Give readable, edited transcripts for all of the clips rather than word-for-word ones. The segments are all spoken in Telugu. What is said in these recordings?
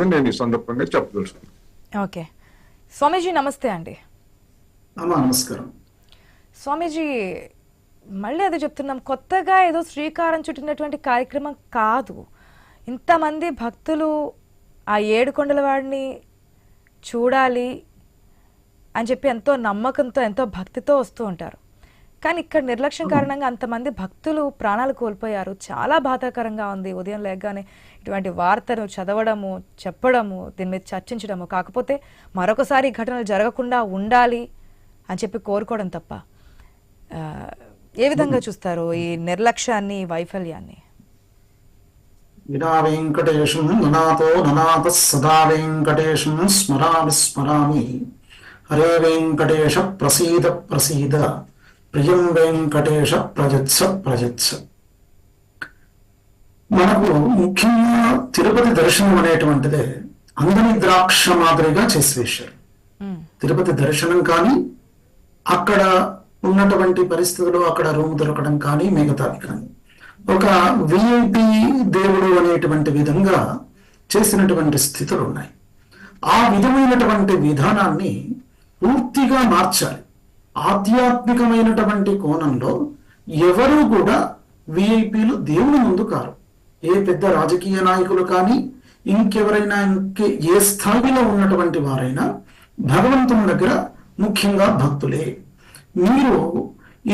నేను ఈ సందర్భంగా చెప్పదలుచుకున్నాను. ఓకే స్వామీజీ నమస్తే అండి. నమస్కారం స్వామీజీ, మళ్ళీ అదే చెప్తున్నాం, కొత్తగా ఏదో శ్రీకారం చుట్టినటువంటి కార్యక్రమం కాదు. ఇంతమంది భక్తులు ఆ ఏడుకొండల వాడిని చూడాలి అని చెప్పి ఎంతో నమ్మకంతో ఎంతో భక్తితో వస్తూ ఉంటారు. కానీ ఇక్కడ నిర్లక్ష్యం కారణంగా అంతమంది భక్తులు ప్రాణాలు కోల్పోయారు. చాలా బాధాకరంగా ఉంది. ఉదయం లేగానే ఇటువంటి వార్తను చదవడము, చెప్పడము, దీని మీద చర్చించడము. కాకపోతే మరొకసారి ఈ ఘటనలు జరగకుండా ఉండాలి అని చెప్పి కోరుకోవడం తప్ప ఏ విధంగా చూస్తారు ఈ నిర్లక్ష్యాన్ని, వైఫల్యాన్ని? వినా వెంకటేశం ననాతో ననాథ సదా వెంకటేశం స్మరామి స్మరామి. హరే వెంకటేశ ప్రసీద ప్రసీద, ప్రియం వెంకటేశ ప్రజత్స ప్రజత్స. మనకు ముఖ్యంగా తిరుపతి దర్శనం అనేటువంటిదే అందని ద్రాక్ష మాదిరిగా చేసి వేశారు. తిరుపతి దర్శనం కానీ, అక్కడ ఉన్నటువంటి పరిస్థితులు, అక్కడ రూమ్ దొరకడం కానీ, మిగతాది కానీ ఒక విఐపి దేవుడు అనేటువంటి విధంగా చేసినటువంటి స్థితులు ఉన్నాయి. ఆ విధమైనటువంటి విధానాన్ని పూర్తిగా మార్చాలి. ఆధ్యాత్మికమైనటువంటి కోణంలో ఎవరు కూడా విఐపీలు దేవుని ముందు కారు. ఏ పెద్ద రాజకీయ నాయకులు కానీ, ఇంకెవరైనా ఏ స్థాయిలో ఉన్నటువంటి వారైనా భగవంతుని దగ్గర ముఖ్యంగా భక్తులే. మీరు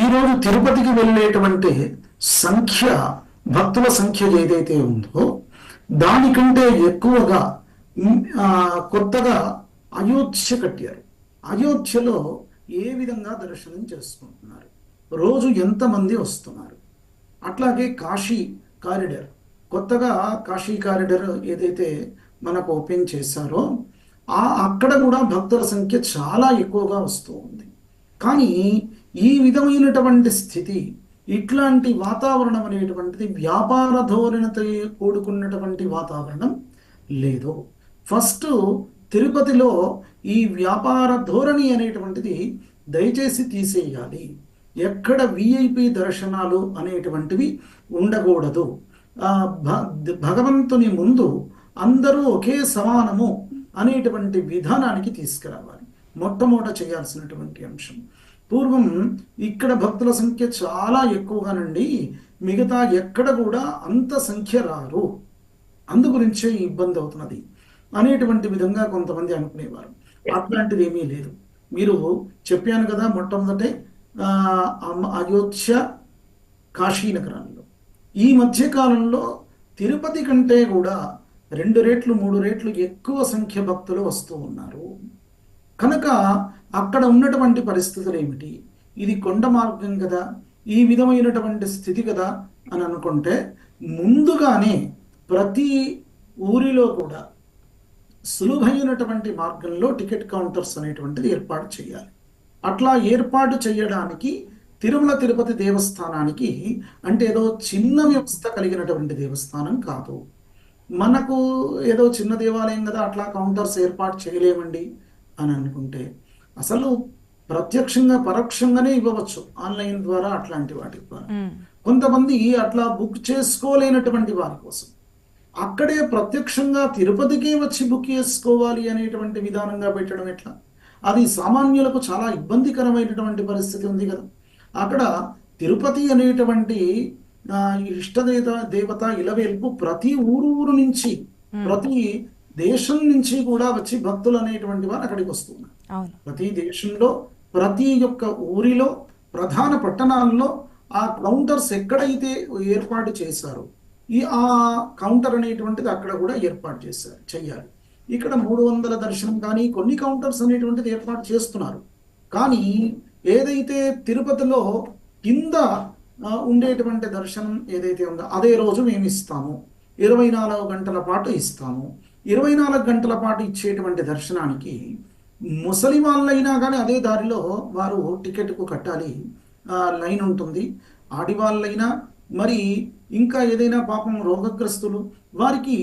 ఈరోజు తిరుపతికి వెళ్ళేటువంటి సంఖ్య, భక్తుల సంఖ్య ఏదైతే ఉందో దానికంటే ఎక్కువగా కొత్తగా అయోధ్య కట్టారు. అయోధ్యలో ఏ విధంగా దర్శనం చేసుకుంటున్నారు, రోజు ఎంతమంది వస్తున్నారు. అట్లాగే కాశీ కారిడార్, కొత్తగా కాశీ కారిడార్ ఏదైతే మనకు ఓపెన్ చేశారో అక్కడ కూడా భక్తుల సంఖ్య చాలా ఎక్కువగా వస్తూ ఉంది. కానీ ఈ విధమైనటువంటి స్థితి, ఇట్లాంటి వాతావరణం అనేటువంటిది వ్యాపార ధోరణితో కూడుకున్నటువంటి వాతావరణం లేదు. ఫస్ట్ తిరుపతిలో ఈ వ్యాపార ధోరణి అనేటువంటిది దయచేసి తీసేయాలి. ఎక్కడ విఐపి దర్శనాలు అనేటువంటివి ఉండకూడదు. భగవంతుని ముందు అందరూ ఒకే సమానము అనేటువంటి విధానానికి తీసుకురావాలి. మొట్టమొదట చేయాల్సినటువంటి అంశం. పూర్వం ఇక్కడ భక్తుల సంఖ్య చాలా ఎక్కువగానండి, మిగతా ఎక్కడ కూడా అంత సంఖ్య రారు, అందు గురించే ఇబ్బంది అవుతున్నది అనేటువంటి విధంగా కొంతమంది అనుకునేవారు. అట్లాంటిది ఏమీ లేదు. మీరు చెప్పాను కదా, మొట్టమొదటే అయోధ్య, కాశీనగరంలో ఈ మధ్య కాలంలో తిరుపతి కంటే కూడా 2 రెట్లు 3 రెట్లు ఎక్కువ సంఖ్య భక్తులు వస్తూ ఉన్నారు. కనుక అక్కడ ఉన్నటువంటి పరిస్థితులు ఏమిటి? ఇది కొండ మార్గం కదా, ఈ విధమైనటువంటి స్థితి కదా అని అనుకుంటే ముందుగానే ప్రతి ఊరిలో కూడా సులువైనటువంటి మార్గంలో టికెట్ కౌంటర్స్ అనేటువంటిది ఏర్పాటు చేయాలి. అట్లా ఏర్పాటు చేయడానికి తిరుమల తిరుపతి దేవస్థానానికి, అంటే ఏదో చిన్న వ్యవస్థ కలిగినటువంటి దేవస్థానం కాదు. మనకు ఏదో చిన్న దేవాలయం కదా, అట్లా కౌంటర్స్ ఏర్పాటు చేయలేమండి అని అనుకుంటే అసలు ప్రత్యక్షంగా పరోక్షంగానే ఇవ్వవచ్చు, ఆన్లైన్ ద్వారా, అట్లాంటి వాటి ద్వారా. కొంతమంది అట్లా బుక్ చేసుకోలేనటువంటి వారి కోసం అక్కడే ప్రత్యక్షంగా తిరుపతికి వచ్చి బుక్ చేసుకోవాలి అనేటువంటి విధానంగా పెట్టడం ఎట్లా? అది సామాన్యులకు చాలా ఇబ్బందికరమైనటువంటి పరిస్థితి ఉంది కదా. అక్కడ తిరుపతి అనేటువంటి దేవత ఇలవేల్పు ప్రతి ఊరు నుంచి, ప్రతి దేశం నుంచి కూడా వచ్చి భక్తులు అనేటువంటి వారు అక్కడికి వస్తున్నారు. ప్రతి దేశంలో, ప్రతి ఒక్క ఊరిలో, ప్రధాన పట్టణాల్లో ఆ కౌంటర్స్ ఎక్కడైతే ఏర్పాటు చేశారో ఆ కౌంటర్ అనేటువంటిది అక్కడ కూడా ఏర్పాటు చెయ్యాలి. ఇక్కడ 300 దర్శనం కానీ కొన్ని కౌంటర్స్ అనేటువంటిది ఏర్పాటు చేస్తున్నారు. కానీ ఏదైతే తిరుపతిలో కింద ఉండేటువంటి దర్శనం ఏదైతే ఉందో అదే రోజు మేము ఇస్తాము, 24 గంటల పాటు ఇస్తాము. 24 గంటల పాటు ఇచ్చేటువంటి దర్శనానికి ముసలి వాళ్ళైనా కానీ అదే దారిలో వారు టికెట్కు కట్టాలి, లైన్ ఉంటుంది. ఆడివాళ్ళైనా, మరి ఇంకా ఏదైనా పాపం రోగగ్రస్తులు, వారికి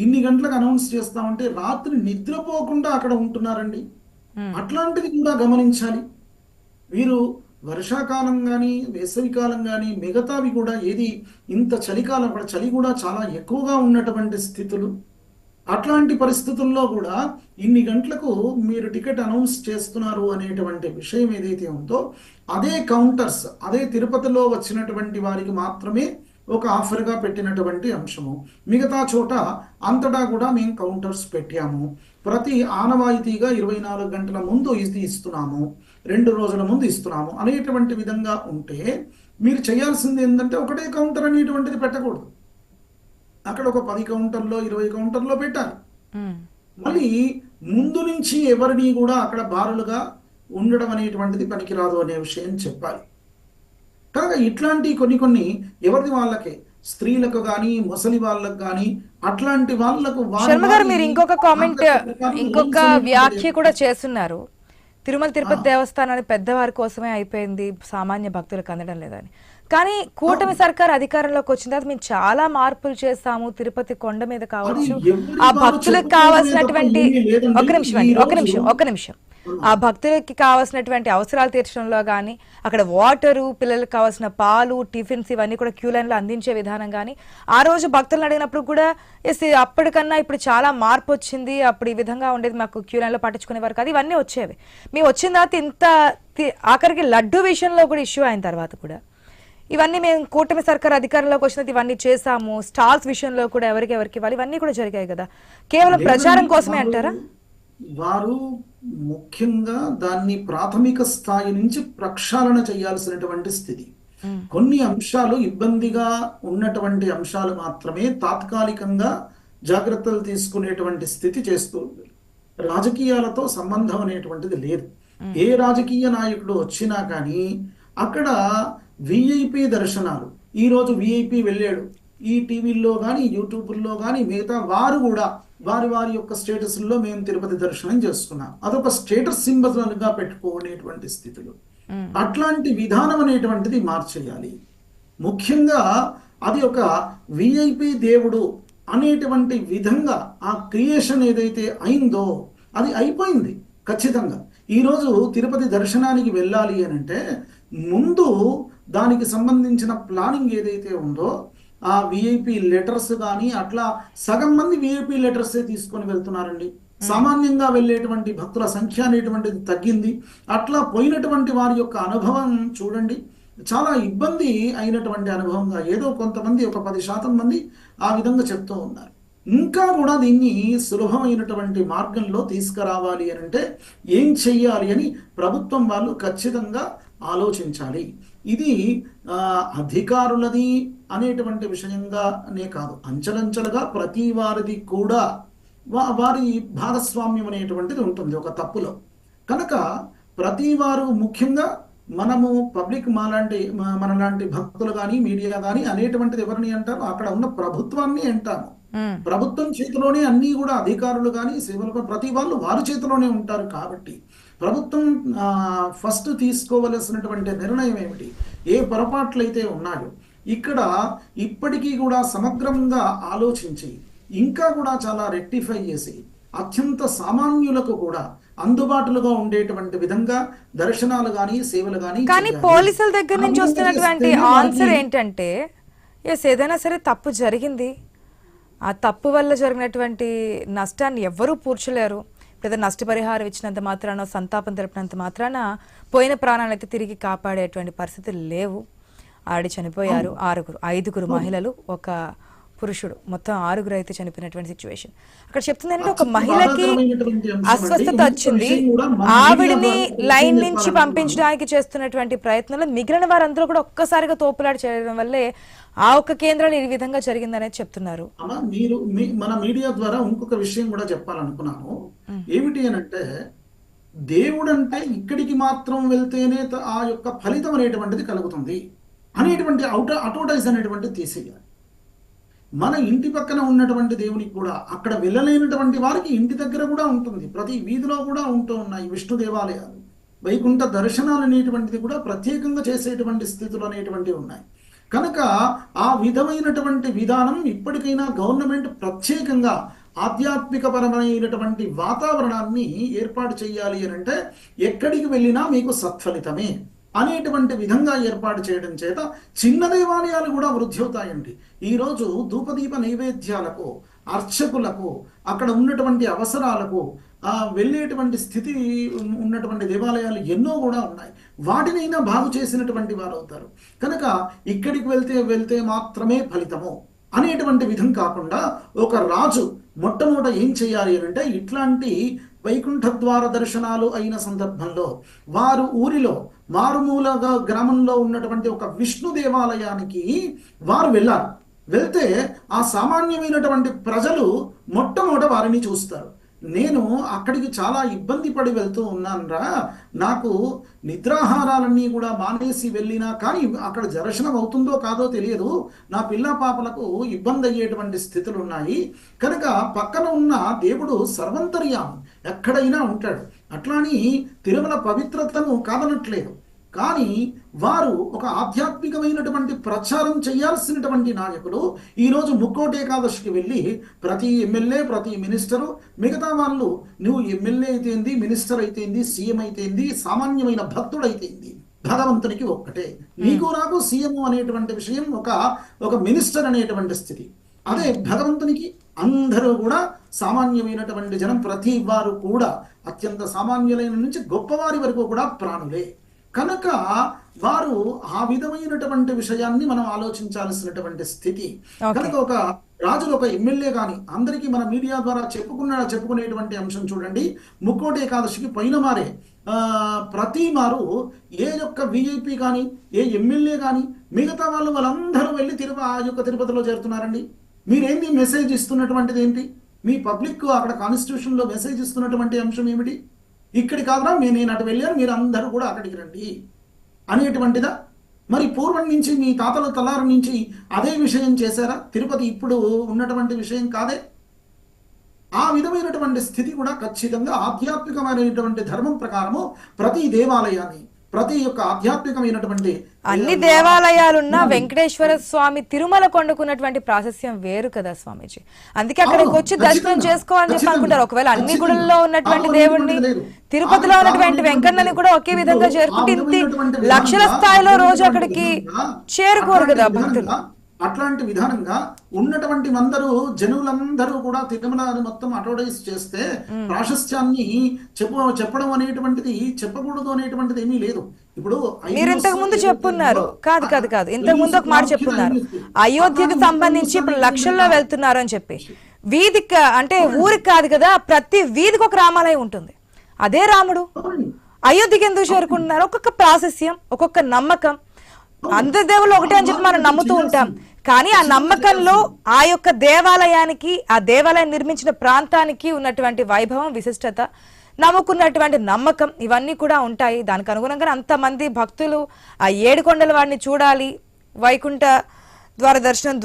ఇన్ని గంటలకు అనౌన్స్ చేస్తామంటే రాత్రి నిద్రపోకుండా అక్కడ ఉంటున్నారండి. అట్లాంటిది కూడా గమనించాలి. వీరు వర్షాకాలం కానీ, వేసవికాలం కానీ, మిగతావి కూడా ఏది ఇంత చలికాలం, అక్కడ చలి కూడా చాలా ఎక్కువగా ఉన్నటువంటి స్థితులు. అట్లాంటి పరిస్థితుల్లో కూడా ఇన్ని గంటలకు మీరు టికెట్ అనౌన్స్ చేస్తున్నారు అనేటువంటి విషయం ఏదైతే ఉందో అదే కౌంటర్స్, అదే తిరుపతిలో వచ్చినటువంటి వారికి మాత్రమే ఒక ఆఫర్గా పెట్టినటువంటి అంశము. మిగతా చోట అంతటా కూడా మేము కౌంటర్స్ పెట్టాము. ప్రతి ఆనవాయితీగా 24 గంటల ముందు ఇది ఇస్తున్నాము, 2 రోజుల ముందు ఇస్తున్నాము అనేటువంటి విధంగా ఉంటే మీరు చేయాల్సింది ఏంటంటే ఒకటే కౌంటర్ అనేటువంటిది పెట్టకూడదు. అక్కడ ఒక 10 కౌంటర్లో 20 కౌంటర్లో పెట్టాలి. మళ్ళీ ముందు నుంచి ఎవరిని కూడా అక్కడ బారులుగా ఉండడం అనేటువంటిది పనికిరాదు అనే విషయం చెప్పాలి. కనుక ఇట్లాంటి కొన్ని ఎవరిది వాళ్ళకే, స్త్రీలకు కానీ ముసలి వాళ్ళకు కానీ అట్లాంటి వాళ్ళకు శర్మ గారు మీరు ఇంకొక కామెంట్, ఇంకొక వ్యాఖ్య కూడా చేస్తున్నారు. తిరుమల తిరుపతి దేవస్థానాన్ని పెద్దవారి కోసమే అయిపోయింది, సామాన్య భక్తులకు అందడం లేదని. కానీ కూటమి సర్కార్ అధికారంలోకి వచ్చిన తర్వాత మేము చాలా మార్పులు చేస్తాము, తిరుపతి కొండ మీద కావచ్చు, ఆ భక్తులకు కావాల్సినటువంటి ఒక నిమిషం ఆ భక్తులకి కావాల్సినటువంటి అవసరాలు తీర్చడంలో కానీ, అక్కడ వాటరు, పిల్లలకు కావాల్సిన పాలు, టిఫిన్స్ ఇవన్నీ కూడా క్యూ లైన్లో అందించే విధానం కానీ, ఆ రోజు భక్తులను అడిగినప్పుడు కూడా అప్పటికన్నా ఇప్పుడు చాలా మార్పు వచ్చింది, అప్పుడు ఈ విధంగా ఉండేది, మాకు క్యూ లైన్లో పట్టించుకునే వారు కాదు, ఇవన్నీ వచ్చేవి. మేము వచ్చిన తర్వాత ఇంత ఆఖరికి లడ్డు విషయంలో కూడా ఇష్యూ అయిన తర్వాత కూడా ఇవన్నీ మేము కూటమి సర్కార్ అధికారంలోకి వచ్చినది ఇవన్నీ చేసాము, స్టాల్స్ విషయంలో కూడా ఎవరికి ఇవ్వాలి, ఇవన్నీ కూడా జరిగాయి కదా. కేవలం ప్రచారం కోసమే అంటారా? వారు ముఖ్యంగా దాన్ని ప్రాథమిక స్థాయి నుంచి ప్రక్షాళన చేయాల్సినటువంటి స్థితి. కొన్ని అంశాలు ఇబ్బందిగా ఉన్నటువంటి అంశాలు మాత్రమే తాత్కాలికంగా జాగ్రత్తలు తీసుకునేటువంటి స్థితి చేస్తూ రాజకీయాలతో సంబంధం అనేటువంటిది లేదు. ఏ రాజకీయ నాయకుడు వచ్చినా కానీ అక్కడ విఐపి దర్శనాలు, ఈరోజు విఐపి వెళ్ళాడు, ఈ టీవీల్లో కానీ యూట్యూబ్లో కానీ మిగతా వారు కూడా వారి యొక్క స్టేటస్లో మేము తిరుపతి దర్శనం చేసుకున్నాం, అదొక స్టేటస్ సింబల్గా పెట్టుకోనేటువంటి స్థితిలో అట్లాంటి విధానం అనేటువంటిది మార్చేయాలి. ముఖ్యంగా అది ఒక విఐపి దేవుడు అనేటువంటి విధంగా ఆ క్రియేషన్ ఏదైతే అయిందో అది అయిపోయింది ఖచ్చితంగా. ఈరోజు తిరుపతి దర్శనానికి వెళ్ళాలి అని అంటే ముందు దానికి సంబంధించిన ప్లానింగ్ ఏదైతే ఉందో ఆ విఐపి లెటర్స్ కానీ అట్లా సగం మంది విఐపి లెటర్సే తీసుకొని వెళ్తున్నారండి. సామాన్యంగా వెళ్ళేటువంటి భక్తుల సంఖ్య అనేటువంటిది తగ్గింది. అట్లా పోయినటువంటి వారి యొక్క అనుభవం చూడండి, చాలా ఇబ్బంది అయినటువంటి అనుభవంగా ఏదో కొంతమంది ఒక 10% మంది ఆ విధంగా చెప్తూ ఉన్నారు. ఇంకా కూడా దీన్ని సులభమైనటువంటి మార్గంలో తీసుకురావాలి అని అంటే ఏం చెయ్యాలి అని ప్రభుత్వం వాళ్ళు ఖచ్చితంగా ఆలోచించాలి. ఇది అధికారులది అనేటువంటి విషయంగానే కాదు, అంచెలంచెలుగా ప్రతి వారిది కూడా వారి భాగస్వామ్యం అనేటువంటిది ఉంటుంది ఒక తప్పులో. కనుక ప్రతి వారు ముఖ్యంగా మనము పబ్లిక్ మనలాంటి భక్తులు కానీ మీడియా కానీ అనేటువంటిది ఎవరిని అంటారు, అక్కడ ఉన్న ప్రభుత్వాన్ని అంటాము. ప్రభుత్వం చేతిలోనే అన్ని కూడా అధికారులు కానీ సేవలు ప్రతి వాళ్ళు వారి చేతిలోనే ఉంటారు. కాబట్టి ప్రభుత్వం ఫస్ట్ తీసుకోవలసినటువంటి నిర్ణయం ఏమిటి, ఏ పొరపాట్లు అయితే ఉన్నాయో ఇక్కడ ఇప్పటికీ కూడా సమగ్రంగా ఆలోచించి ఇంకా కూడా చాలా రెక్టిఫై చేసి అత్యంత సామాన్యులకు కూడా అందుబాటులోగా ఉండేటువంటి విధంగా దర్శనాలు కానీ సేవలు కానీ పోలీసుల దగ్గర నుంచి వస్తున్నటువంటి ఆన్సర్ ఏంటంటే ఏదైనా సరే తప్పు జరిగింది, ఆ తప్పు వల్ల జరిగినటువంటి నష్టాన్ని ఎవ్వరూ పూడ్చలేరు, లేదా నష్టపరిహారం ఇచ్చినంత మాత్రాన సంతాపం తెలిపినంత మాత్రాన పోయిన ప్రాణాలు అయితే తిరిగి కాపాడేటువంటి పరిస్థితులు లేవు. ఆడి చనిపోయారు 5 మహిళలు, ఒక పురుషుడు, మొత్తం 6 అయితే చనిపోయినటువంటి సిచ్యువేషన్. అక్కడ చెప్తుంది ఏంటంటే ఒక మహిళకి అస్వస్థత వచ్చింది, ఆవిడని లైన్ నుంచి పంపించడానికి చేస్తున్నటువంటి ప్రయత్నంలో మిగిలిన వారందరూ కూడా ఒక్కసారిగా తోపులాడి చేయడం వల్లే ఆ ఒక్క కేంద్రాలు ఈ విధంగా జరిగిందనేది చెప్తున్నారు. మీరు మన మీడియా ద్వారా ఇంకొక విషయం కూడా చెప్పాలనుకున్నాను. ఏమిటి అని అంటే దేవుడు అంటే ఇక్కడికి మాత్రం వెళ్తేనే ఆ యొక్క ఫలితం అనేటువంటిది కలుగుతుంది అనేటువంటి అటోటైజ్ అనేటువంటిది తీసేయాలి. మన ఇంటి పక్కన ఉన్నటువంటి దేవునికి కూడా అక్కడ వెళ్ళలేనటువంటి వారికి ఇంటి దగ్గర కూడా ఉంటుంది, ప్రతి వీధిలో కూడా ఉంటూ ఉన్నాయి విష్ణు దేవాలయాలు, వైకుంఠ దర్శనాలు అనేటువంటిది కూడా ప్రత్యేకంగా చేసేటువంటి స్థితులు అనేటువంటివి ఉన్నాయి. కనుక ఆ విధమైనటువంటి విధానం ఇప్పటికైనా గవర్నమెంట్ ప్రత్యేకంగా ఆధ్యాత్మికపరమైనటువంటి వాతావరణాన్ని ఏర్పాటు చేయాలి అని అంటే ఎక్కడికి వెళ్ళినా మీకు సత్ఫలితమే అనేటువంటి విధంగా ఏర్పాటు చేయడం చేత చిన్న దేవాలయాలు కూడా వృద్ధి అవుతాయండి. ఈరోజు ధూపదీప నైవేద్యాలకు అర్చకులకు అక్కడ ఉన్నటువంటి అవసరాలకు వెళ్ళేటువంటి స్థితి ఉన్నటువంటి దేవాలయాలు ఎన్నో కూడా ఉన్నాయి. వాటినైనా బాగు చేసినటువంటి వారు అవుతారు. కనుక ఇక్కడికి వెళ్తే మాత్రమే ఫలితము అనేటువంటి విధం కాకుండా ఒక రాజు మొట్టమొదట ఏం చేయాలి అంటే ఇట్లాంటి వైకుంఠ ద్వార దర్శనాలు అయిన సందర్భంలో వారు ఊరిలో మారుమూలగా గ్రామంలో ఉన్నటువంటి ఒక విష్ణు దేవాలయానికి వారు వెళ్ళాలి. వెళ్తే ఆ సామాన్యమైనటువంటి ప్రజలు మొట్టమొదట వారిని చూస్తారు. నేను అక్కడికి చాలా ఇబ్బంది పడి వెళ్తూ ఉన్నానురా, నాకు నిద్రాహారాలన్నీ కూడా మానేసి వెళ్ళినా కానీ అక్కడ దర్శనం అవుతుందో కాదో తెలియదు, నా పిల్ల పాపలకు ఇబ్బంది అయ్యేటువంటి స్థితులు ఉన్నాయి. కనుక పక్కన ఉన్న దేవుడు సర్వంతర్యామి, ఎక్కడైనా ఉంటాడు. అట్లాని తిరుమల పవిత్రతను కాదనట్లేదు, కానీ వారు ఒక ఆధ్యాత్మికమైనటువంటి ప్రచారం చేయాల్సినటువంటి నాయకులు ఈరోజు ముక్కోటి ఏకాదశికి వెళ్ళి ప్రతి ఎమ్మెల్యే ప్రతి మినిస్టరు మిగతా వాళ్ళు నువ్వు ఎమ్మెల్యే అయితేంది, మినిస్టర్ అయితేంది, సీఎం అయితేంది, సామాన్యమైన భక్తుడైతేంది, భగవంతునికి ఒక్కటే. నీకు నాకు సీఎం అనేటువంటి విషయం ఒక మినిస్టర్ అనేటువంటి స్థితి. అదే భగవంతునికి అందరూ కూడా సామాన్యమైనటువంటి జనం, ప్రతి వారు కూడా అత్యంత సామాన్యులైన నుంచి గొప్పవారి వరకు కూడా ప్రాణులే. కనుక వారు ఆ విధమైనటువంటి విషయాన్ని మనం ఆలోచించాల్సినటువంటి స్థితి. కనుక ఒక రాజులు ఒక ఎమ్మెల్యే కానీ అందరికీ మన మీడియా ద్వారా చెప్పుకునేటువంటి అంశం చూడండి. ముక్కోటి ఏకాదశికి పైన మారే ప్రతి మారు ఏ యొక్క విఐపి కానీ ఏ ఎమ్మెల్యే కానీ మిగతా వాళ్ళందరూ వెళ్ళి తిరుపతిలో చేరుతున్నారండి. మీరేంటి మెసేజ్ ఇస్తున్నటువంటిది ఏంటి? మీ పబ్లిక్ అక్కడ కాన్స్టిట్యూషన్లో మెసేజ్ ఇస్తున్నటువంటి అంశం ఏమిటి? ఇక్కడి కాదురా నేను అటు వెళ్ళాను, మీరు అందరూ కూడా అక్కడికి రండి అనేటువంటిదా? మరి పూర్వం నుంచి మీ తాతల తలారు నుంచి అదే విషయం చేశారా? తిరుపతి ఇప్పుడు ఉన్నటువంటి విషయం కాదే. ఆ విధమైనటువంటి స్థితి కూడా ఖచ్చితంగా ఆధ్యాత్మికమైనటువంటి ధర్మం ప్రకారము ప్రతి దేవాలయాన్ని ప్రతి యొక్క ఆధ్యాత్మికమైనటువంటి అన్ని దేవాలయాలున్న వెంకటేశ్వర స్వామి తిరుమల కొండకున్నటువంటి ప్రాశస్యం వేరు కదా స్వామీజీ. అందుకే అక్కడికి వచ్చి దర్శనం చేసుకోవాలని చెప్పి అనుకుంటారు. ఒకవేళ అన్ని గుడుల్లో ఉన్నటువంటి దేవుణ్ణి తిరుపతిలో ఉన్నటువంటి వెంకన్నని కూడా ఒకే విధంగా చేరుకుంటే ఇంత లక్షల స్థాయిలో రోజు అక్కడికి చేరుకోరు కదా భక్తులు. అట్లాంటి విధానంగా ఉన్నటువంటి అందరూ జనులందరూ కూడా తిరుమలని మొత్తం అడ్వర్టైజ్ చేస్తే ప్రాశస్త్యాన్ని చెప్పడం అనేటువంటిది చెప్పకూడదు అనేటువంటిది ఏమీ లేదు. ఇప్పుడు మీరు ఇంతకు ముందు చెప్పున్నారు కాదు ఇంతకు ముందు ఒక మాట చెప్పున్నారు, అయోధ్యకు సంబంధించి ఇప్పుడు లక్షల్లో వెళ్తున్నారు అని చెప్పి. వీధికి అంటే ఊరికి కాదు కదా, ప్రతి వీధికి ఒక రామాలయం ఉంటుంది. అదే రాముడు అయోధ్యకి ఎందుకు చేరుకుంటున్నారు? ఒక్కొక్క ప్రాశస్యం, ఒక్కొక్క నమ్మకం. అందరి దేవుళ్ళు ఒకటే అని చెప్పి మనం నమ్ముతూ ఉంటాం, కానీ ఆ నమ్మకంలో ఆ యొక్క దేవాలయానికి, ఆ దేవాలయం నిర్మించిన ప్రాంతానికి ఉన్నటువంటి వైభవం, విశిష్టత, నమ్ముకున్నటువంటి నమ్మకం ఇవన్నీ కూడా ఉంటాయి. దానికి అనుగుణంగా అంతమంది భక్తులు ఆ 7 కొండల వాడిని చూడాలి, వైకుంఠ ద్వార దర్శనం